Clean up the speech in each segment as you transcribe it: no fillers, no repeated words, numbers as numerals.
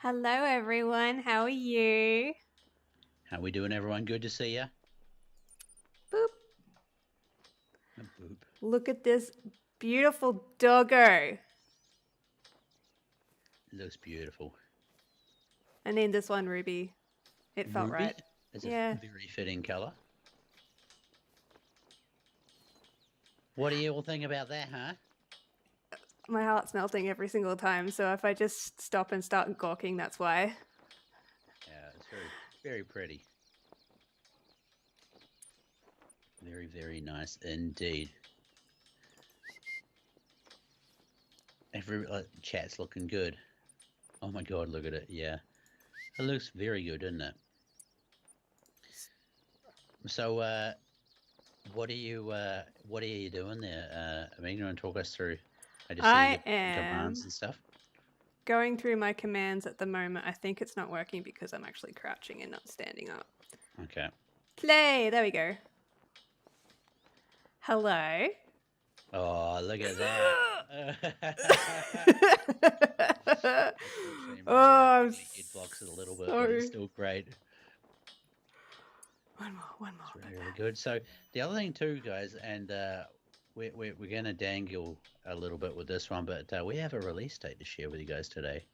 Hello, everyone. How are you? How we doing, everyone? Good to see you. Boop. A boop. Look at this beautiful doggo. Looks beautiful. I named this one Ruby. It felt Ruby right. is a Yeah. very fitting color. What do you all think about that, huh? My heart's melting every single time, so if I just stop and start gawking, that's why. Yeah, it's very, very pretty. Very, very nice indeed. Every chat's looking good. Oh my god, look at it. Yeah, it looks very good, doesn't it? So, what are you doing there? I mean, you want to talk us through? I just see I your commands am and stuff. going through my commands at the moment. I think it's not working because I'm actually crouching and not standing up. Okay. Play! There we go. Hello. Oh, look at that. Unfortunately, my Oh, I'm ugly head blocks it a little bit, but it's so... still great. One more It's really, like really that. good. So the other thing too, guys, and we're going to dangle a little bit with this one, but we have a release date to share with you guys today.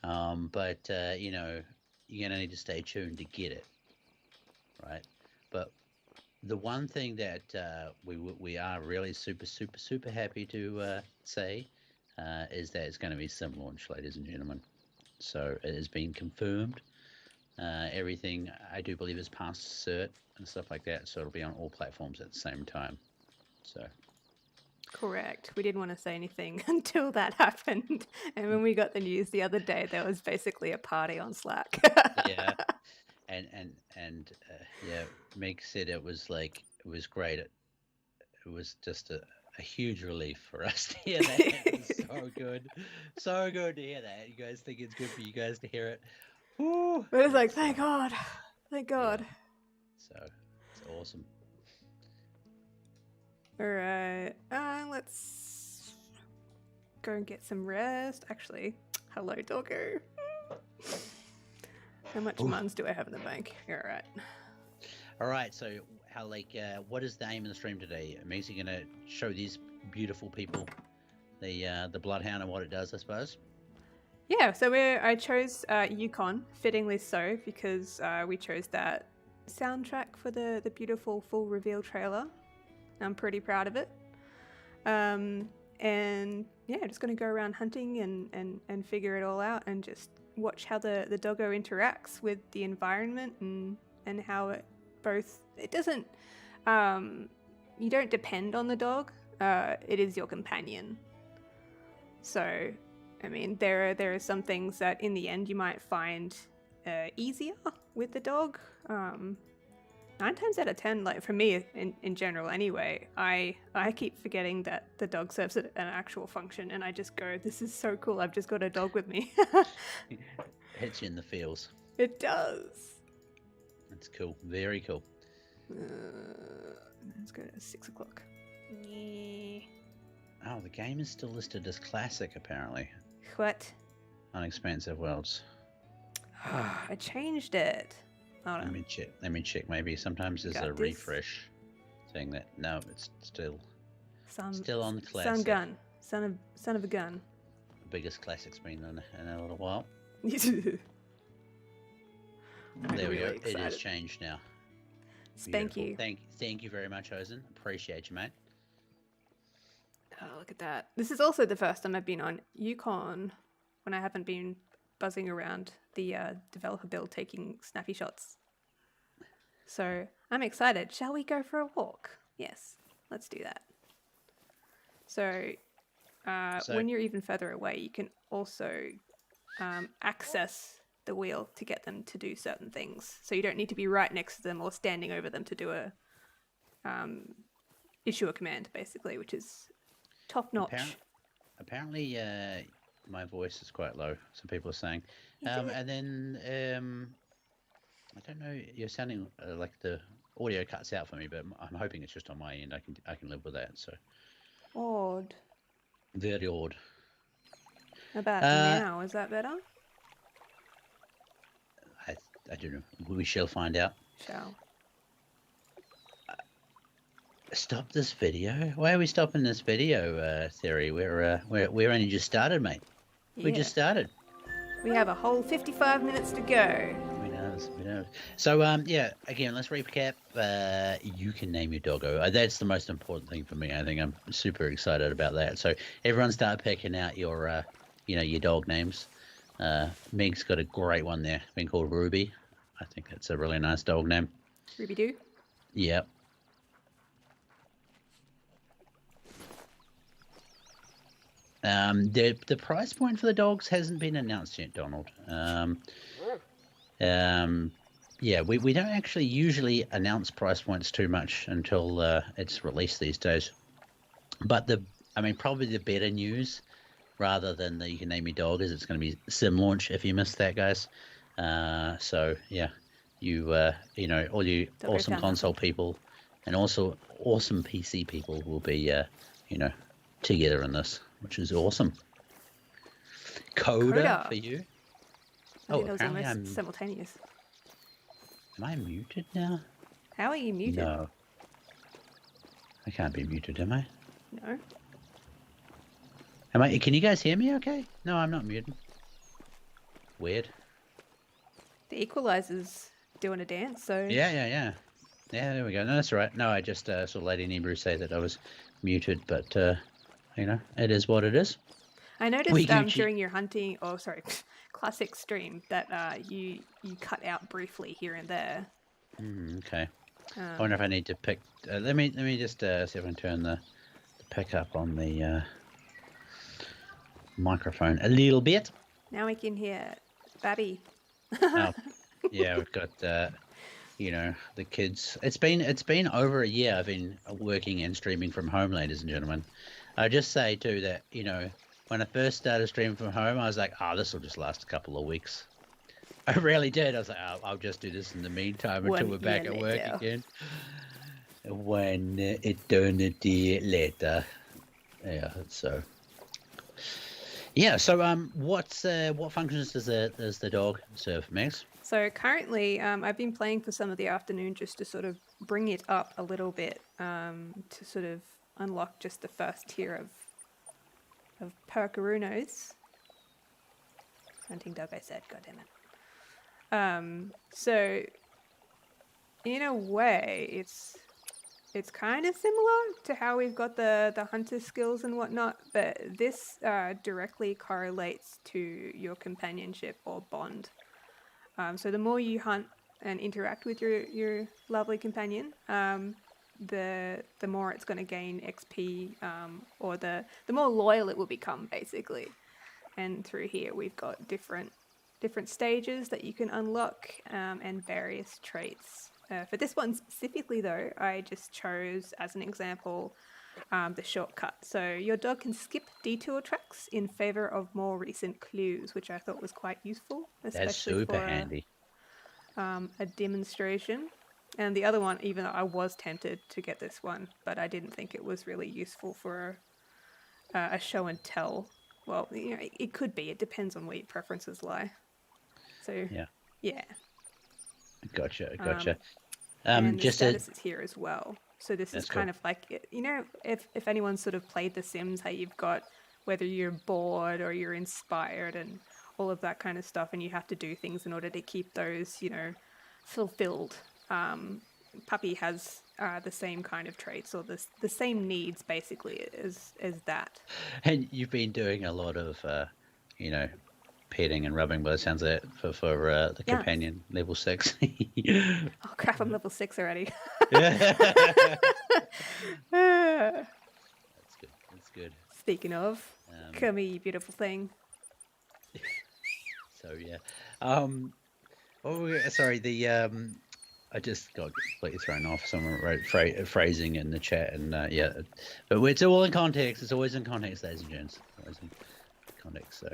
But you know, you're going to need to stay tuned to get it, right? But the one thing that we are really super happy to say is that it's going to be sim launch, ladies and gentlemen. So it has been confirmed. Everything I do believe is past cert and stuff like that. So it'll be on all platforms at the same time. So Correct. We didn't want to say anything until that happened. And when we got the news the other day, there was basically a party on Slack. yeah, and yeah, Meg said it was like it was great. It was just a huge relief for us to hear that. It was so good to hear that. You guys think it's good for you guys to hear it? Woo! But it's like, It's thank God. Thank yeah. God. So it's awesome. All right. Let's go and get some rest. Actually, hello, doggo. How much Ooh. muns do I have in the bank? All right. All right. So how what is the aim of the stream today? Meg's going to show these beautiful people the Bloodhound and what it does, I suppose. Yeah, so I chose Yukon, fittingly so, because we chose that soundtrack for the beautiful full reveal trailer. I'm pretty proud of it. And yeah, just going to go around hunting and figure it all out and just watch how the doggo interacts with the environment and how it doesn't, you don't depend on the dog, it is your companion. So, I mean, there are some things that in the end you might find easier with the dog. 9 times out of 10, like for me in general anyway, I keep forgetting that the dog serves an actual function, and I just go, "This is so cool! I've just got a dog with me." Hits you in the feels. It does. That's cool. Very cool. Let's go to 6 o'clock. Yeah. Oh, the game is still listed as classic, apparently. What? Unexpansive Worlds. I changed it. Hold Let on. me check. Let me check. Maybe sometimes there's Got a this. refresh saying that. No, it's still Son on the classic. gun. Son of a gun. The biggest classic's been in a little while. I'm There we really go. excited. It is changed now. Spank Beautiful. you. Thank you very much, Ozen. Appreciate you, mate. Oh, look at that. This is also the first time I've been on Yukon when I haven't been buzzing around the developer build taking snappy shots. So I'm excited. Shall we go for a walk? Yes, let's do that. So, when you're even further away, you can also access the wheel to get them to do certain things. So you don't need to be right next to them or standing over them to do a issue a command, basically, which is top notch. Apparently, my voice is quite low. Some people are saying, Is it? and then I don't know. You're sounding like the audio cuts out for me, but I'm hoping it's just on my end. I can live with that. So Odd. How very odd. about now? Is that better? 'Cause, Uh, yeah. I don't know. We shall find out. Shall. Stop this video? Why are we stopping this video, Theory? We're only just started, mate. Yeah. We just started. We have a whole 55 minutes to go. We know. So, yeah, again, let's recap. You can name your doggo. That's the most important thing for me. I think I'm super excited about that. So everyone start picking out your, your dog names. Meg's got a great one there, being called Ruby. I think that's a really nice dog name. Ruby Doo? Yep. The price point for the dogs hasn't been announced yet, Donald. Yeah, we don't actually usually announce price points too much until it's released these days. But probably the better news, rather than the you can name your dog, is it's going to be sim launch if you missed that, guys. So yeah, you all you Doggo awesome found console nothing. people and also awesome PC people will be together in this, which is awesome. Coda for you. I think that was apparently almost simultaneous. Am I muted now? How are you muted? No. I can't be muted, am I? No. Can you guys hear me okay? No, I'm not muted. Weird. The equalizer's doing a dance, so... Yeah, there we go. No, that's all right. No, I just saw Lady Nebrew say that I was muted, but, it is what it is. I noticed during your hunting, classic stream, that you cut out briefly here and there. Okay. I wonder if I need to pick... let me just see if I can turn the pickup on the microphone a little bit. Now we can hear Babby. Oh, yeah, we've got the kids. It's been over a year I've been working and streaming from home, ladies and gentlemen. I just say too that when I first started streaming from home, I was like, this will just last a couple of weeks. I really did. I was like, I'll just do this in the meantime until we're back at work again. 1 eternity later. Yeah, so. Yeah, so what functions does the dog serve, Max? So currently, I've been playing for some of the afternoon just to sort of bring it up a little bit, to sort of unlock just the first tier of Percarunos. Hunting dog, I said, goddammit. So in a way, it's kind of similar to how we've got the hunter skills and whatnot, but this directly correlates to your companionship or bond. So the more you hunt and interact with your lovely companion, the more it's going to gain XP, or the more loyal it will become, basically. And through here we've got different stages that you can unlock, and various traits. For this one specifically, though, I just chose as an example the shortcut. So your dog can skip detour tracks in favor of more recent clues, which I thought was quite useful, especially That's super for handy. A demonstration. And the other one, even though I was tempted to get this one, but I didn't think it was really useful for a show and tell. Well, it could be. It depends on where your preferences lie. So yeah. Gotcha. And the Just status is here as well. So this is kind of like, if anyone's sort of played The Sims, how you've got whether you're bored or you're inspired and all of that kind of stuff, and you have to do things in order to keep those, fulfilled. Puppy has the same kind of traits, or the same needs basically as that. And you've been doing a lot of, petting and rubbing by the sounds of it for the companion level 6. Oh crap! I'm level 6 already. That's good. Speaking of, come here, you beautiful thing. So yeah. I just got completely thrown off. Someone wrote phrasing in the chat, and but it's all in context. It's always in context, ladies and gents. Always in context. So,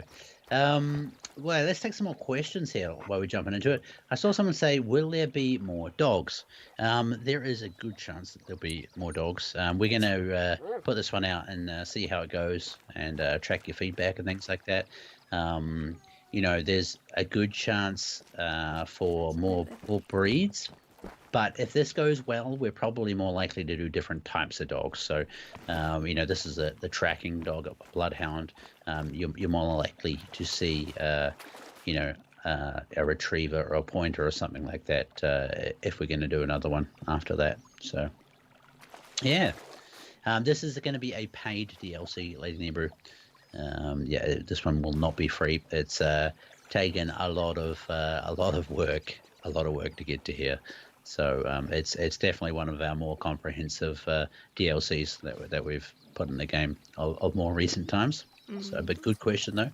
well, let's take some more questions here while we're jumping into it. I saw someone say, "Will there be more dogs?" There is a good chance that there'll be more dogs. We're going to put this one out and see how it goes, and track your feedback and things like that. there's a good chance for more breeds. But if this goes well, we're probably more likely to do different types of dogs. So, this is the tracking dog, a bloodhound. You're more likely to see, a retriever or a pointer or something like that if we're going to do another one after that. So, yeah. This is going to be a paid DLC, Lady Nebrew. This one will not be free. It's taken a lot of work to get to here. So it's definitely one of our more comprehensive DLCs that we've put in the game of more recent times. So, but good question though.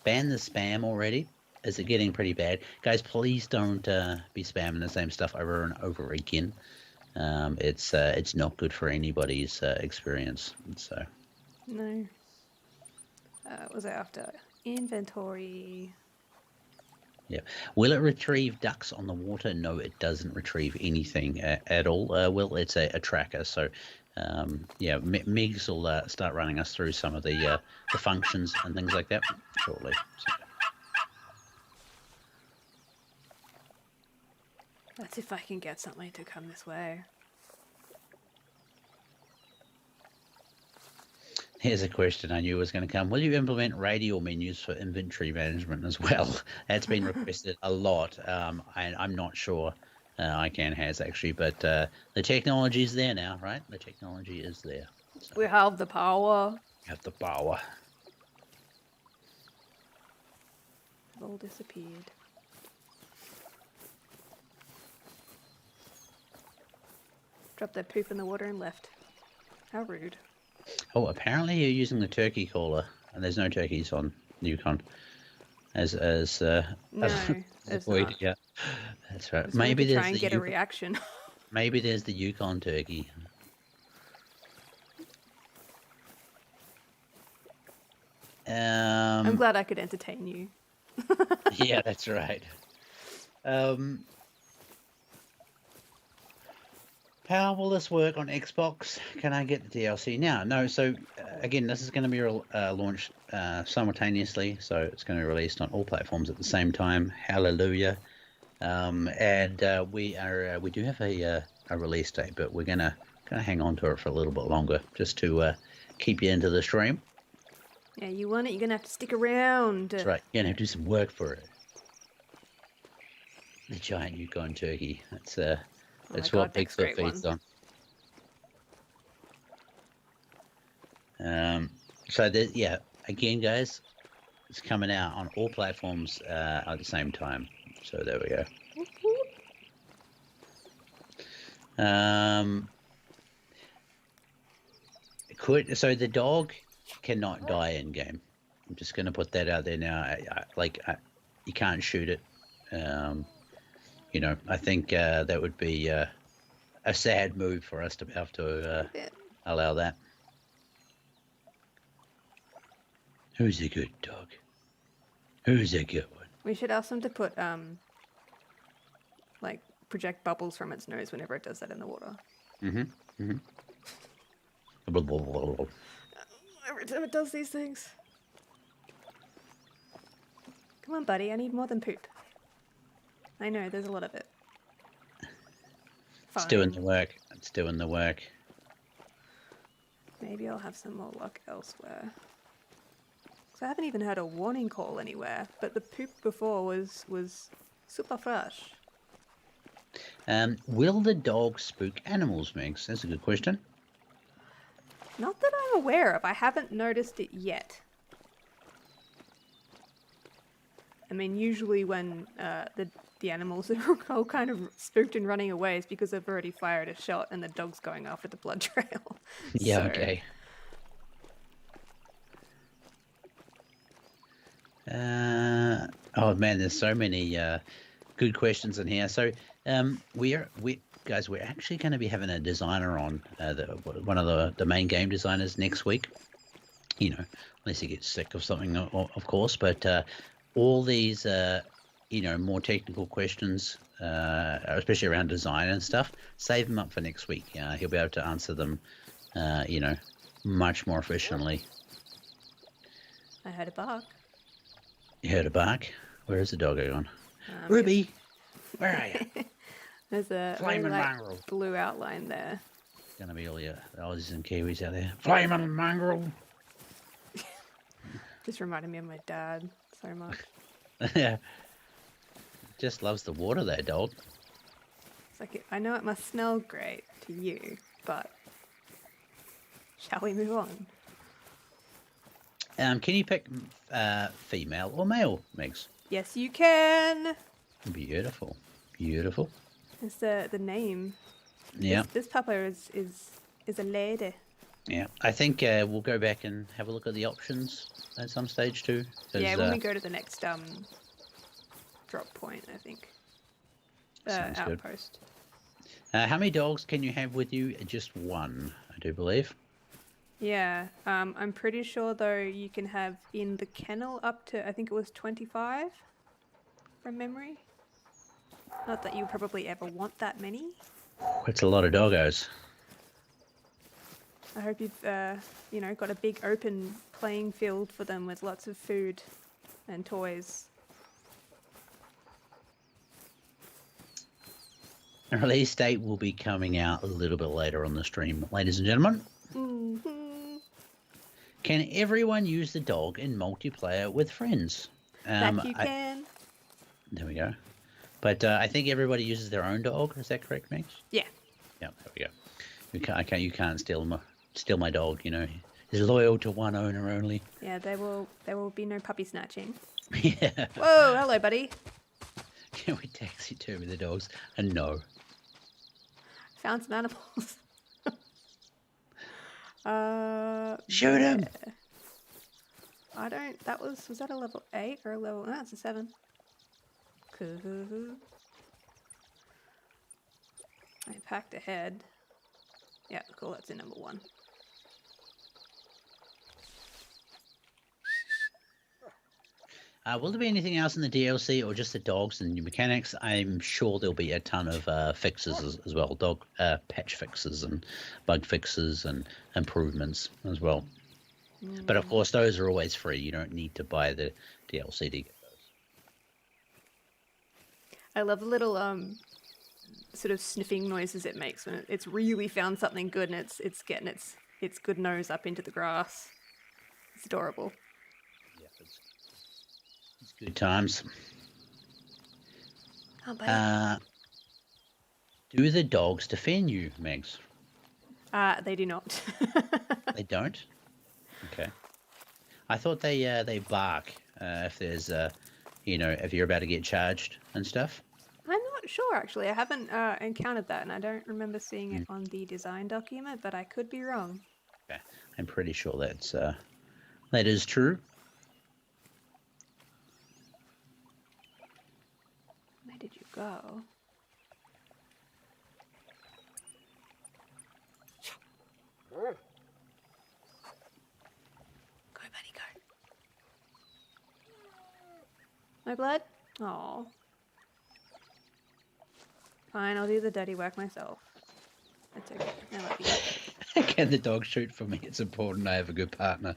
Ban the spam already. Is it getting pretty bad, guys? Please don't be spamming the same stuff over and over again. It's not good for anybody's experience. So no. What was it after? Inventory. Yeah. Will it retrieve ducks on the water? No, it doesn't retrieve anything at all. It's a tracker. So, Megs will start running us through some of the functions and things like that shortly. So. That's if I can get something to come this way. Here's a question I knew was going to come. Will you implement radial menus for inventory management as well? That's been requested a lot. I'm not sure has actually, but the technology is there now, right? The technology is there. So we have the power. We have the power. It all disappeared. Dropped their poop in the water and left. How rude. Oh, apparently you're using the turkey caller, and there's no turkeys on Yukon. No, there's not. Yeah, that's right. Maybe there's try and get a reaction. Maybe there's the Yukon turkey. I'm glad I could entertain you. Yeah, that's right. How will this work on Xbox? Can I get the DLC now? No. So again, this is going to be launched simultaneously. So it's going to be released on all platforms at the same time. Hallelujah! And we do have a release date, but we're gonna hang on to it for a little bit longer, just to keep you into the stream. Yeah, you want it. You're gonna have to stick around. That's right. You're gonna have to do some work for it. The giant Yukon turkey. That's what Bigfoot feeds on. Again, guys, it's coming out on all platforms at the same time. So there we go. So the dog cannot die in game. I'm just going to put that out there now. You can't shoot it. I think that would be a sad move for us to have to allow that. Who's a good dog? Who's a good one? We should ask them to put project bubbles from its nose whenever it does that in the water. Every time it does these things. Come on, buddy. I need more than poop. I know, there's a lot of it. It's doing the work. It's doing the work. Maybe I'll have some more luck elsewhere. So I haven't even heard a warning call anywhere, but the poop before was super fresh. Will the dog spook animals, Megs? That's a good question. Not that I'm aware of. I haven't noticed it yet. I mean, usually when the animals are all kind of spooked and running away, it's because they've already fired a shot and the dog's going after the blood trail. Yeah, so. Okay. Oh man, there's so many good questions in here. So we're actually going to be having a designer on, one of the main game designers next week. Unless he gets sick of something, of course. But all these, more technical questions, especially around design and stuff, save them up for next week. He'll be able to answer them, much more efficiently. I heard a bark. You heard a bark? Where is the doggo gone? Um, Ruby, where are you? There's a very Flaming light mongrel. blue outline there. Gonna be all your Aussies and Kiwis out there. Flaming mongrel. Just reminded me of my dad so much. Yeah. Just loves the water, that dog. It's like, I know it must smell great to you, but shall we move on? Can you pick female or male, Megs? Yes, you can. Beautiful. Beautiful. It's the name. Yeah. This pupper is a lady. Yeah. I think we'll go back and have a look at the options at some stage too. Yeah, when we go to the next drop point, I think. Sounds good. Outpost. How many dogs can you have with you? Just one, I do believe. Yeah, I'm pretty sure though you can have in the kennel up to, I think it was 25 from memory. Not that you probably ever want that many. It's a lot of doggos. I hope you've got a big open playing field for them with lots of food and toys. The release date will be coming out a little bit later on the stream, ladies and gentlemen. Mm-hmm. Can everyone use the dog in multiplayer with friends? That you can. There we go. But I think everybody uses their own dog. Is that correct, Max? Yeah. Yeah, there we go. You can't steal my dog. You know, he's loyal to one owner only. Yeah, there will be no puppy snatching. Yeah. Whoa, hello, buddy. Can we taxidermy the dogs? And no. Found some animals. Shoot him. I don't. Was that a level 8 or a level? No, it's a 7. Cool. I packed ahead. Yeah, cool. That's in number 1. Will there be anything else in the DLC or just the dogs and new mechanics? I'm sure there'll be a ton of fixes as well. Dog patch fixes and bug fixes and improvements as well. But of course, those are always free. You don't need to buy the DLC to get those. I love the little sort of sniffing noises it makes when it's really found something good and it's getting its good nose up into the grass. It's adorable. Yeah, it's good times. Oh, buddy. Do the dogs defend you, Megs? They do not. They don't? Okay. I thought they bark if there's if you're about to get charged and stuff. I'm not sure actually. I haven't encountered that, and I don't remember seeing it on the design document, but I could be wrong. Okay. I'm pretty sure that is true. Where did you go? Go, buddy, go. My blood? Oh. Fine, I'll do the dirty work myself. That's okay. I love you. Can the dog shoot for me? It's important I have a good partner.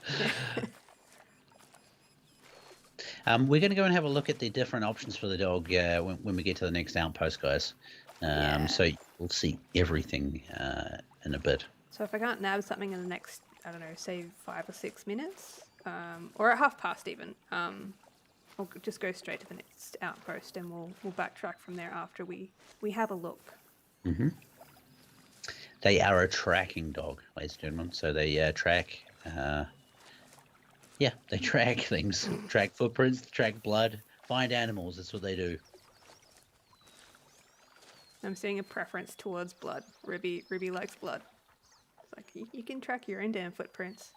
We're going to go and have a look at the different options for the dog when we get to the next outpost, guys. So we'll see everything in a bit. So if I can't nab something in the next, I don't know, say 5 or 6 minutes, or at past even, I'll just go straight to the next outpost and we'll backtrack from there after we have a look. Mm-hmm. They are a tracking dog, ladies and gentlemen. So they track, they track things, track footprints, track blood, find animals. That's what they do. I'm seeing a preference towards blood. Ruby likes blood. It's like, you can track your own damn footprints.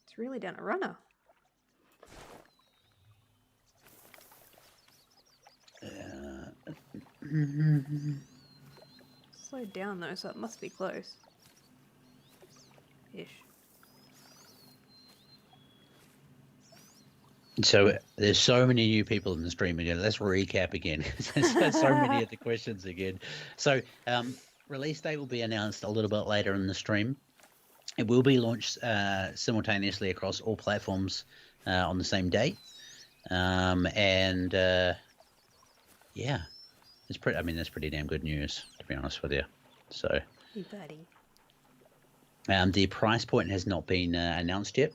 It's really down a runner. Slowed down though, so it must be close. Ish. So there's so many new people in the stream again. Let's recap again. There's so many of the questions again. So release date will be announced a little bit later in the stream. It will be launched simultaneously across all platforms on the same day. Yeah, it's pretty. I mean, that's pretty damn good news, to be honest with you. So, hey, buddy. the price point has not been announced yet.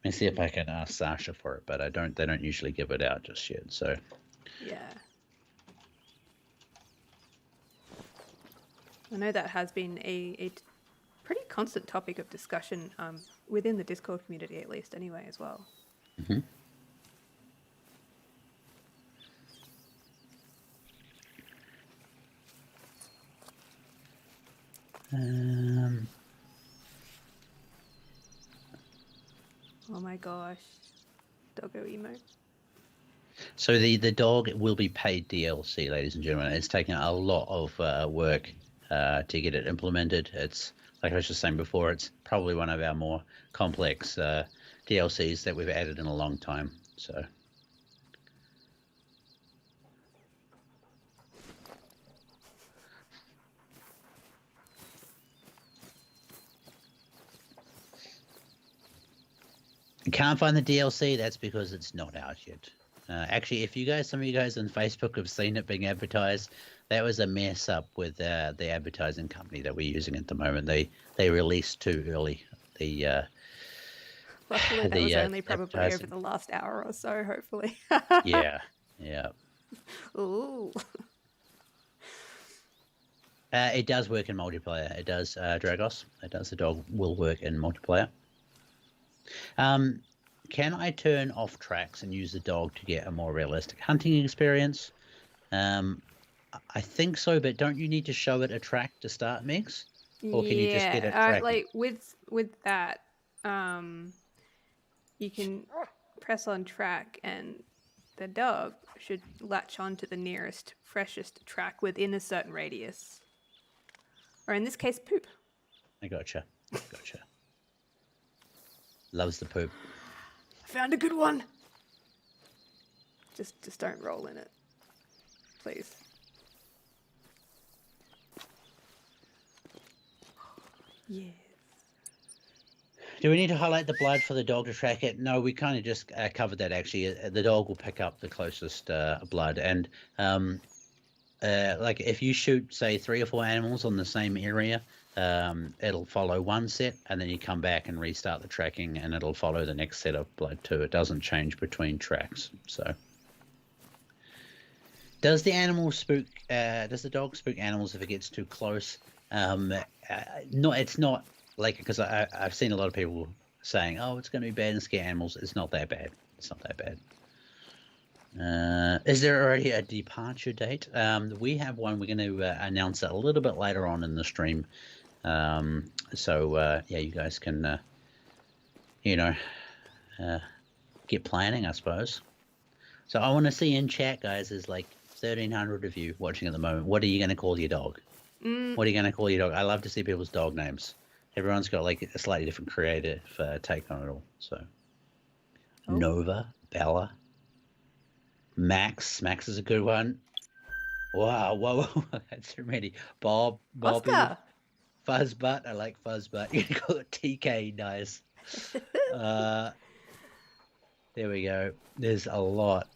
Let me see if I can ask Sasha for it, but I don't. They don't usually give it out just yet. So, Yeah. I know that has been a pretty constant topic of discussion within the Discord community, at least, anyway, as well. mm-hmm. Oh my gosh. Doggo emo. So the dog will be paid DLC, ladies and gentlemen. It's taken a lot of work to get it implemented. It's, like I was just saying before, it's probably one of our more complex DLCs that we've added in a long time. So. Can't find the DLC. That's because it's not out yet. Actually, if some of you guys on Facebook have seen it being advertised, that was a mess up with the advertising company that we're using at the moment. They released too early. Luckily, that was only probably over the last hour or so, hopefully. Yeah. Ooh. It does work in multiplayer. It does, Dragos. It does. The dog will work in multiplayer. Can I turn off tracks and use the dog to get a more realistic hunting experience? I think so, but don't you need to show it a track to start, Megs? Or can you just get it tracking? Like with that, you can press on track and the dog should latch on to the nearest, freshest track within a certain radius. Or in this case, poop. I gotcha. Loves the poop. I found a good one. Just don't roll in it, please. Yes. Do we need to highlight the blood for the dog to track it? No, we kind of just covered that, actually. The dog will pick up the closest blood. And like if you shoot, say, 3 or 4 animals on the same area, it'll follow one set, and then you come back and restart the tracking, and it'll follow the next set of blood too. It doesn't change between tracks. So, does the animal spook? Does the dog spook animals if it gets too close? No, it's not like, because I've seen a lot of people saying, "Oh, it's going to be bad and scare animals." It's not that bad. It's not that bad. Is there already a departure date? We have one. We're going to announce it a little bit later on in the stream. Yeah, you guys can, get planning, I suppose. So I want to see in chat, guys, there's like 1,300 of you watching at the moment. What are you going to call your dog? What are you going to call your dog? I love to see people's dog names. Everyone's got like a slightly different creative take on it all. So Nova, Bella, Max is a good one. Wow, whoa, that's too many. Bobby, Oscar. Fuzzbutt. I like Fuzzbutt. You can call it TK. Nice. There we go. There's a lot.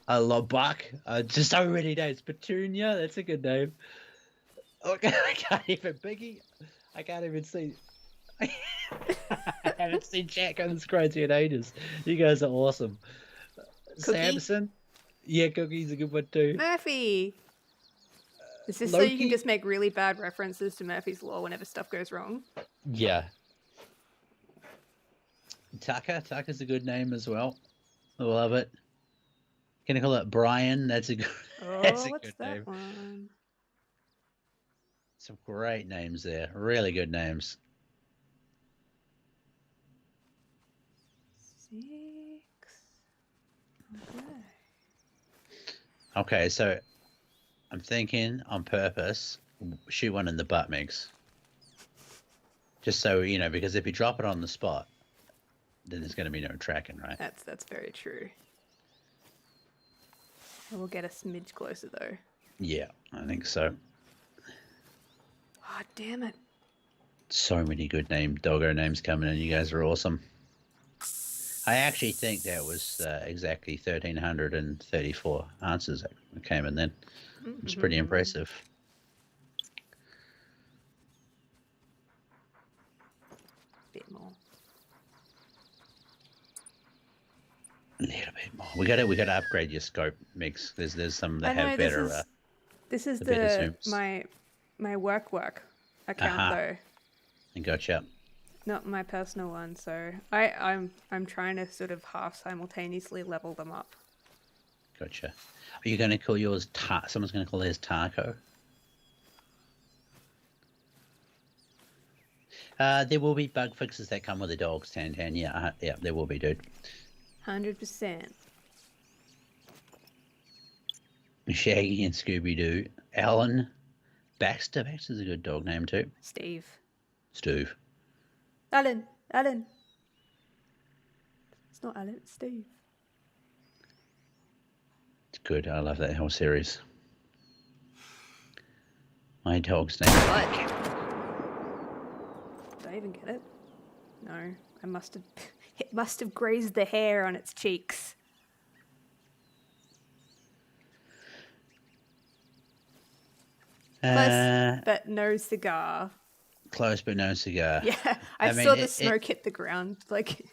Buck. Just so many names. Petunia. That's a good name. Okay, I can't even. Biggie. I can't even see. I haven't seen chat on the screen in ages. You guys are awesome. Cookie? Samson. Yeah, Cookie's a good one too. Murphy. Is this Loki? so you can just make really bad references to Murphy's Law whenever stuff goes wrong? Yeah. Tucker's a good name as well. I love it. Can I call it Brian? That's a good, that's a what's good that name. one? Some great names there. Really good names. 6. Okay. Okay, so I'm thinking on purpose, shoot one in the butt mix. Just so, because if you drop it on the spot, then there's going to be no tracking, right? That's very true. We'll get a smidge closer though. Yeah, I think so. Oh, damn it. So many good doggo names coming in. You guys are awesome. I actually think that was exactly 1,334 answers that came in then. It's pretty impressive. Bit more. A little bit more. We got to upgrade your scope mix. There's some that have better. This is my work account though. I gotcha. Not my personal one, so I'm trying to sort of half simultaneously level them up. Gotcha. Are you going to call yours someone's going to call theirs Taco? There will be bug fixes that come with the dogs, Tantan. Yeah, yeah, there will be, dude. 100%. Shaggy and Scooby-Doo. Alan Baxter. Baxter's a good dog name too. Steve. Alan. It's not Alan, it's Steve. It's good. I love that whole series. My dog's name. What? Did I even get it? No. It must have grazed the hair on its cheeks. Close, but no cigar. Close, but no cigar. Yeah, I saw the smoke hit the ground, like,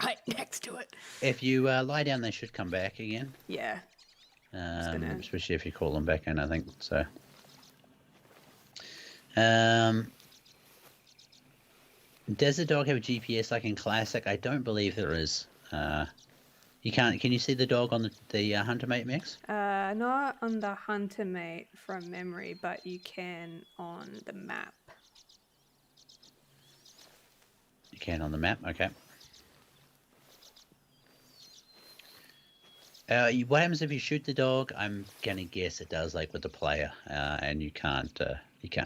right next to it. If you lie down, they should come back again. Yeah. Especially if you call them back in, I think, so. Does the dog have a GPS like in Classic? I don't believe there is. You can't. Can you see the dog on the Hunter Mate mix? Not on the Hunter Mate from memory, but you can on the map. You can on the map. Okay. What happens if you shoot the dog? I'm gonna guess it does, like with the player, and you can't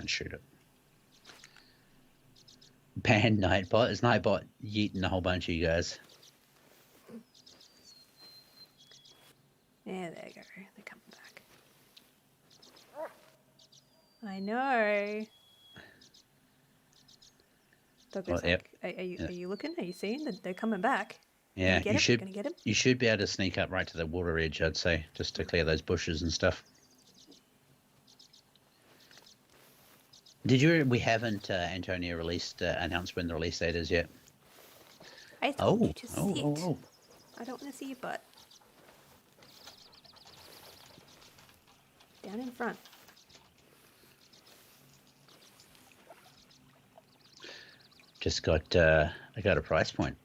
shoot it. Ban Nightbot. Is Nightbot yeeting a whole bunch of you guys? Yeah, there you go. They're coming back. I know. Well, yep. Are you looking? Are you seeing that they're coming back? Yeah, you should. Gonna get him? You should be able to sneak up right to the water edge, I'd say, just to clear those bushes and stuff. We haven't, Antonio, announced when the release date is yet. I thought you just sit. I don't want to see your butt. Down in front. Just got, I got a price point.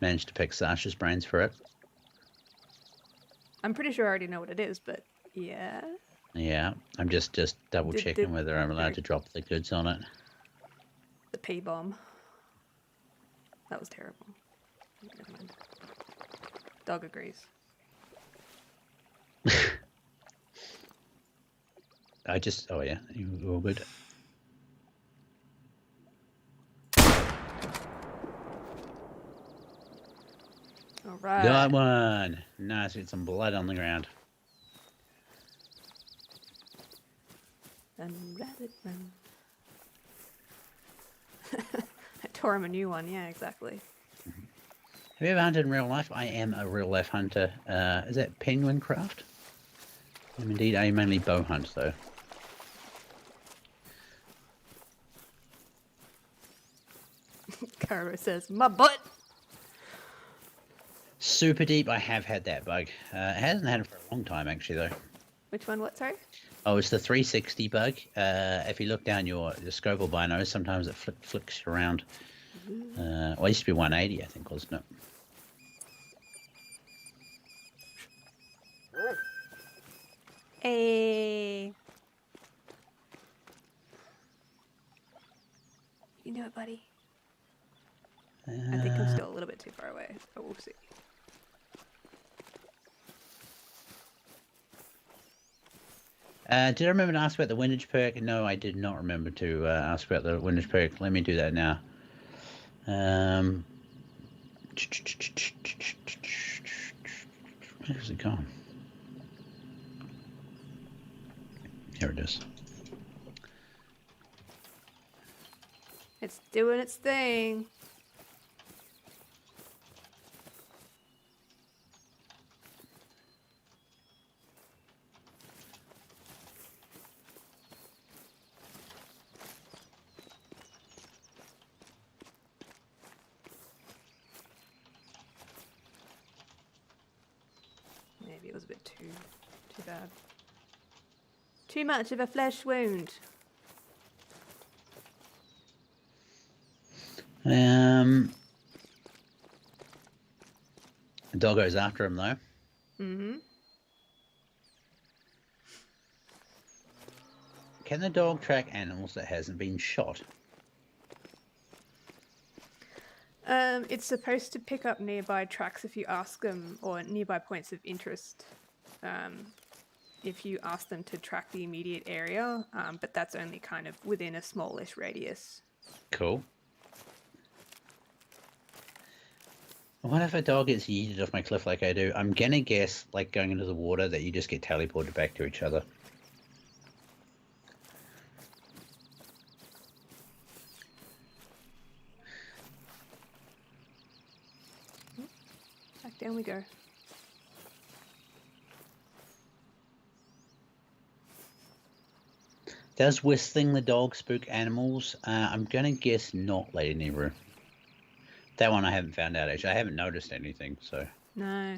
Managed to pick Sasha's brains for it. I'm pretty sure I already know what it is, but yeah. Yeah, I'm just double checking whether I'm allowed to drop the goods on it. The P-bomb. That was terrible. Dog agrees. Oh yeah, you're all good. All right. Got one. Nice, with some blood on the ground. Run, rabbit, run. I tore him a new one. Yeah, exactly. Mm-hmm. Have you ever hunted in real life? I am a real life hunter. Is that Penguin Craft? Indeed, I mainly bow hunt though. Caro says, my butt. Super deep. I have had that bug. It hasn't had it for a long time actually though. Which one? What? Sorry. Oh, it's the 360 bug. If you look down your scope or binos, sometimes it flicks you around. Well, it used to be 180, I think, wasn't it? Hey. You know it, buddy. I think I'm still a little bit too far away, but we'll see. Did I remember to ask about the windage perk? No, I did not remember to ask about the windage perk. Let me do that now. Where's it gone? Here it is. It's doing its thing. Maybe it was a bit too bad. Too much of a flesh wound. The doggo's after him though. Mm-hmm. Can the dog track animals that hasn't been shot? It's supposed to pick up nearby tracks if you ask them, or nearby points of interest. If you ask them to track the immediate area, but that's only kind of within a smallish radius. Cool. What if a dog gets yeeted off my cliff like I do? I'm gonna guess, like going into the water, that you just get teleported back to each other. Back down we go. Does whistling the dog spook animals? I'm gonna guess not, Lady Nebru. That one I haven't found out, actually. I haven't noticed anything, so... No.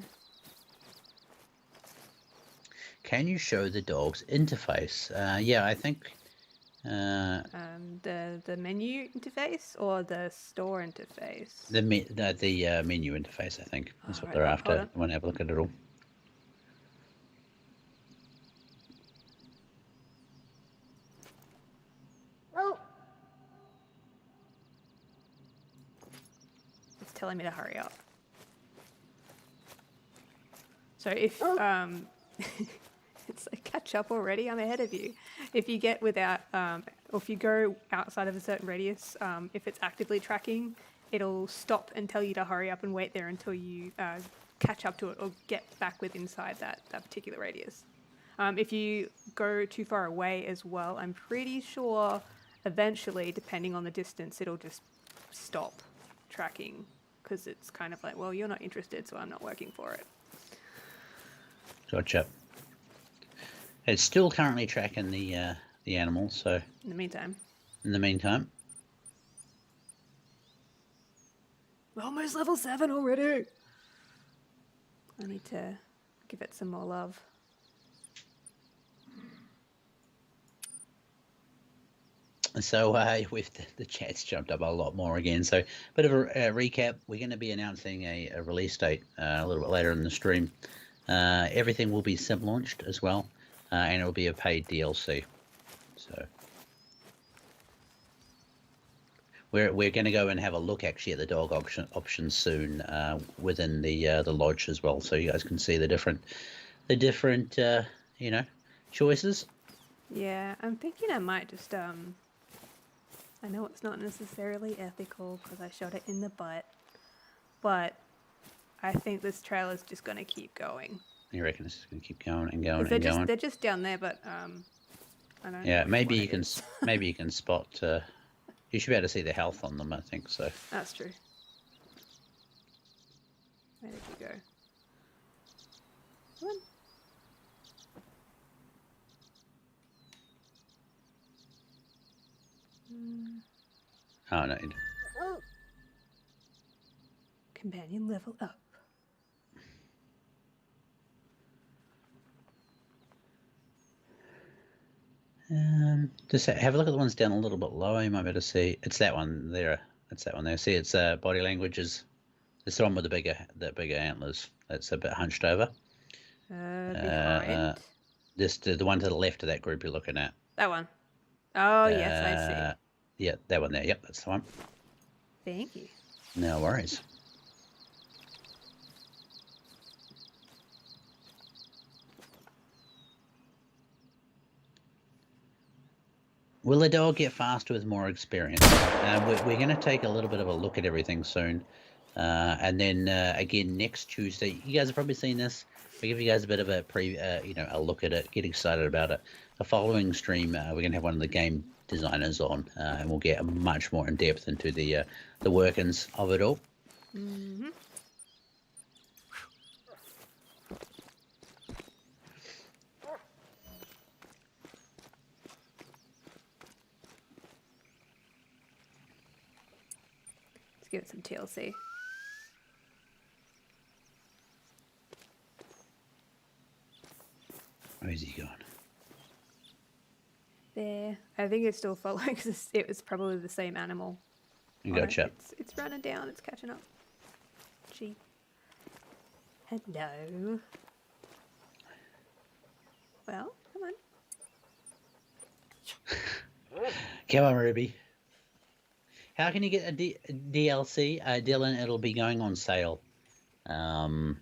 Can you show the dog's interface? Yeah, I think... The menu interface or the store interface? The menu interface, I think. That's what they're after. I want to have a look at it all. It's telling me to hurry up. So if it's like catch up already, I'm ahead of you. If you get without, or if you go outside of a certain radius, if it's actively tracking, it'll stop and tell you to hurry up and wait there until you catch up to it or get back with inside that particular radius. If you go too far away as well, I'm pretty sure eventually, depending on the distance, it'll just stop tracking because it's kind of like, well, you're not interested, so I'm not working for it. Gotcha. It's still currently tracking the animals, so... In the meantime. We're almost level 7 already! I need to give it some more love. So the chat's jumped up a lot more again. So a bit of a recap. We're going to be announcing a release date a little bit later in the stream. Everything will be sim launched as well, and it will be a paid DLC. So we're going to go and have a look actually at the dog options soon within the lodge as well, so you guys can see the different choices. Yeah, I'm thinking I might just I know it's not necessarily ethical because I shot it in the butt, but I think this trail is just going to keep going. You reckon it's just going to keep going and going and going? They're just down there, but I don't know. Yeah, maybe you can spot. You should be able to see the health on them. I think so. That's true. Where did you go? Come on. Oh no. Companion level up. Just have a look at the ones down a little bit lower. You might be able to see. It's that one there. It's that one there. See, it's body language is. It's the one with the bigger antlers. That's a bit hunched over. Behind. Just the one to the left of that group you're looking at. That one. Oh yes, I see. Yeah, that one there. Yep, that's the one. Thank you. No worries. Will the dog get faster with more experience? We're going to take a little bit of a look at everything soon. And then again next Tuesday, you guys have probably seen this. We give you guys a bit of a a look at it, get excited about it. The following stream, we're going to have one of the game designers on, and we'll get much more in depth into the workings of it all. Mm-hmm. Let's give it some TLC. Where's he gone? There. I think it's still following because it was probably the same animal. Gotcha. It's running down. It's catching up. Gee. Hello. Well, come on. Come on, Ruby. How can you get a DLC? Dylan, it'll be going on sale. And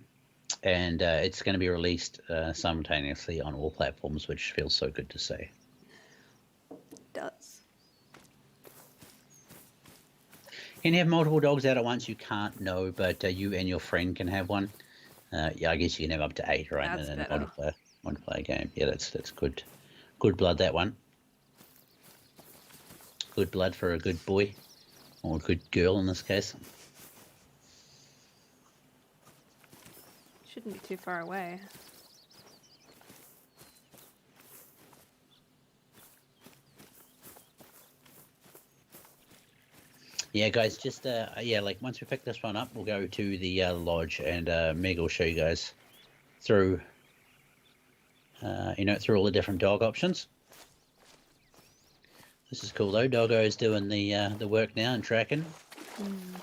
it's going to be released simultaneously on all platforms, which feels so good to say. It does. Can you have multiple dogs out at once? You can't, no, but you and your friend can have one. Yeah, I guess you can have up to 8, right? That's in a better. multiplayer game. Yeah, that's good. Good blood, that one. Good blood for a good boy. Or a good girl in this case. Shouldn't be too far away. Yeah, guys, just like once we pick this one up, we'll go to the lodge, and Meg will show you guys through, through all the different dog options. This is cool though. Doggo is doing the work now and tracking. Mm-hmm.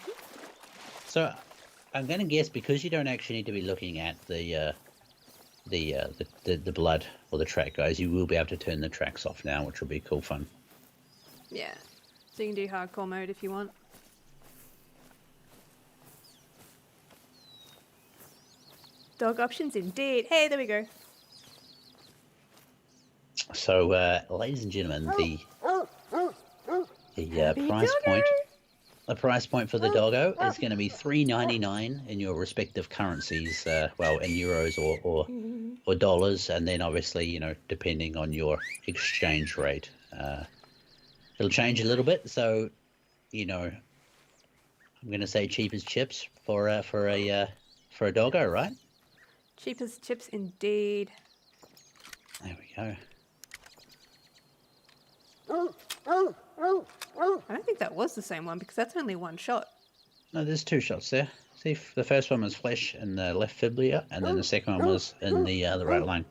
So I'm going to guess because you don't actually need to be looking at the blood or the track, guys, you will be able to turn the tracks off now, which will be cool fun. Yeah. So you can do hardcore mode if you want. Dog options indeed. Hey, there we go. So, ladies and gentlemen, the price doggo. point. The price point for the doggo is going to be $3.99 in your respective currencies, well, in euros or dollars, and then obviously, depending on your exchange rate, it'll change a little bit. So, I'm going to say cheap as chips for a doggo, right? Cheap as chips indeed. There we go. I don't think that was the same one because that's only one shot. No, there's 2 shots there. See, the first one was flesh in the left fibula, and then the second one was in the right line.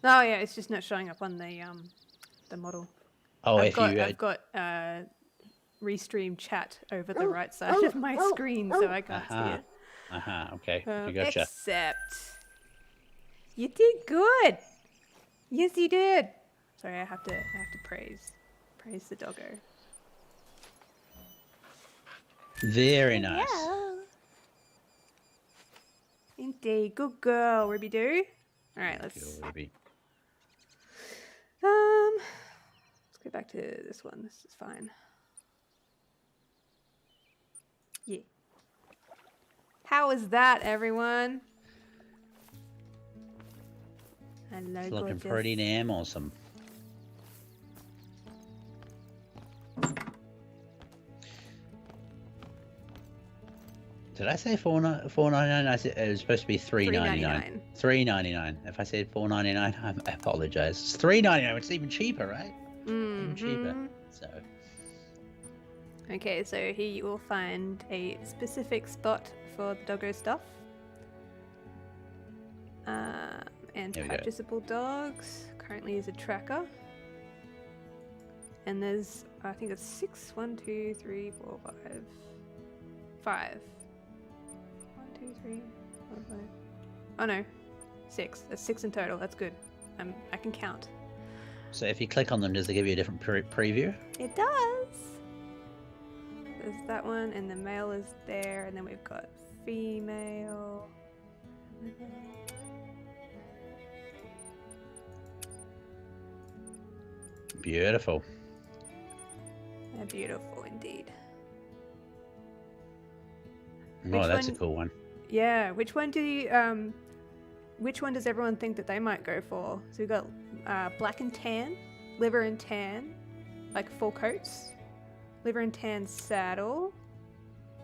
Oh yeah, it's just not showing up on the model. Oh, I've got restream chat over the right side of my screen, so I can't see it. Okay, I gotcha. Except you did good. Yes, you did. Sorry, I have to praise the doggo. Very nice. Yeah. Indeed, good girl, Ruby Doo. All right, let's go back to this one. This is fine. Yeah. How was that, everyone? Hello, It's looking gorgeous. pretty damn awesome. Did I say $4.99? I said it was supposed to be $3.99. $3.99. If I said $4.99, I apologize. It's $3.99. It's even cheaper, right? Even cheaper. So. Okay, so here you will find a specific spot for the doggo stuff. And purchasable dogs. Currently is a tracker. And there's, I think it's 6. 1, 2, 3, 4, 5. 5. 1, 2, 3, 4, 5. Oh no, 6. That's 6 in total. That's good. I can count. So if you click on them, does it give you a different preview? It does. There's that one, and the male is there, and then we've got female. Beautiful. They're beautiful indeed. Oh, that's a cool one. Yeah, which one does everyone think that they might go for? So we've got black and tan, liver and tan, like full coats, liver and tan saddle,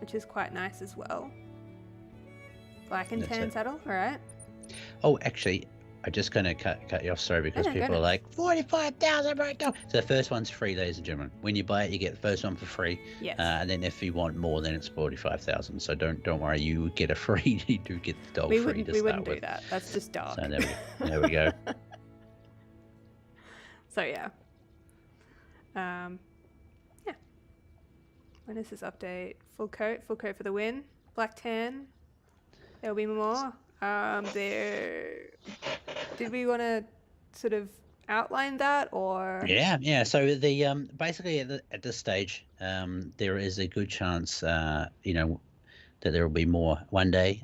which is quite nice as well. Black and tan saddle, all right. Oh, actually, I'm just going to cut you off, sorry, because people are like, 45,000 per dog. So the first one's free, ladies and gentlemen. When you buy it, you get the first one for free. Yes. And then if you want more, then it's 45,000. So don't worry, you get a free. You do get the dog free to start with. We wouldn't do that. That's just dark. So there we go. So yeah. Yeah. When is this update? Full coat for the win. Black tan. There'll be more. Did we want to sort of outline that, or? Yeah. So the basically at this stage, there is a good chance, that there will be more one day.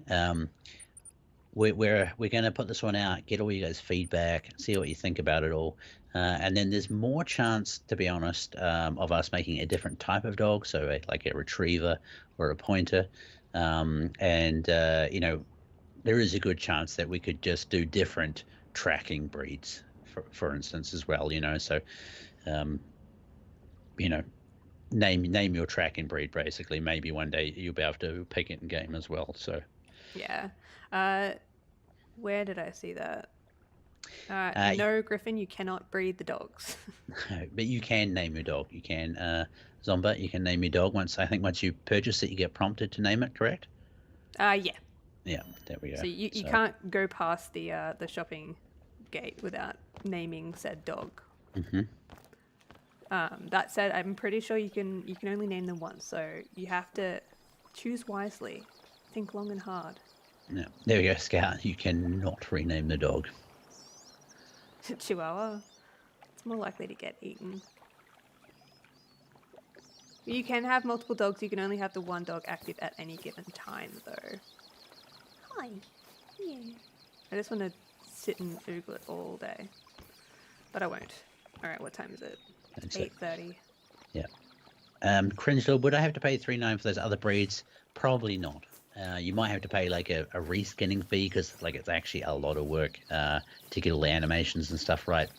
We're going to put this one out, get all you guys' feedback, see what you think about it all, and then there's more chance, to be honest, of us making a different type of dog, so like a retriever or a pointer, and there is a good chance that we could just do different tracking breeds, for instance, as well. So, name your tracking breed. Basically, maybe one day you'll be able to pick it in game as well. So, yeah. Where did I see that? No, Griffin, you cannot breed the dogs. But you can name your dog. You can, Zomba, you can name your dog once you purchase it. You get prompted to name it, correct? Yeah. Yeah, there we go. So you can't go past the shopping gate without naming said dog. Mm-hmm. That said, I'm pretty sure you can only name them once, so you have to choose wisely, think long and hard. Yeah, there we go, Scout. You cannot rename the dog. Chihuahua. It's more likely to get eaten. You can have multiple dogs. You can only have the one dog active at any given time, though. Hi. Yeah. I just want to sit and Google it all day, but I won't. All right, what time is it? 8:30. Yeah. Cringe Lord, would I have to pay $3.9 for those other breeds? Probably not. You might have to pay like a reskinning fee, because like it's actually a lot of work to get all the animations and stuff right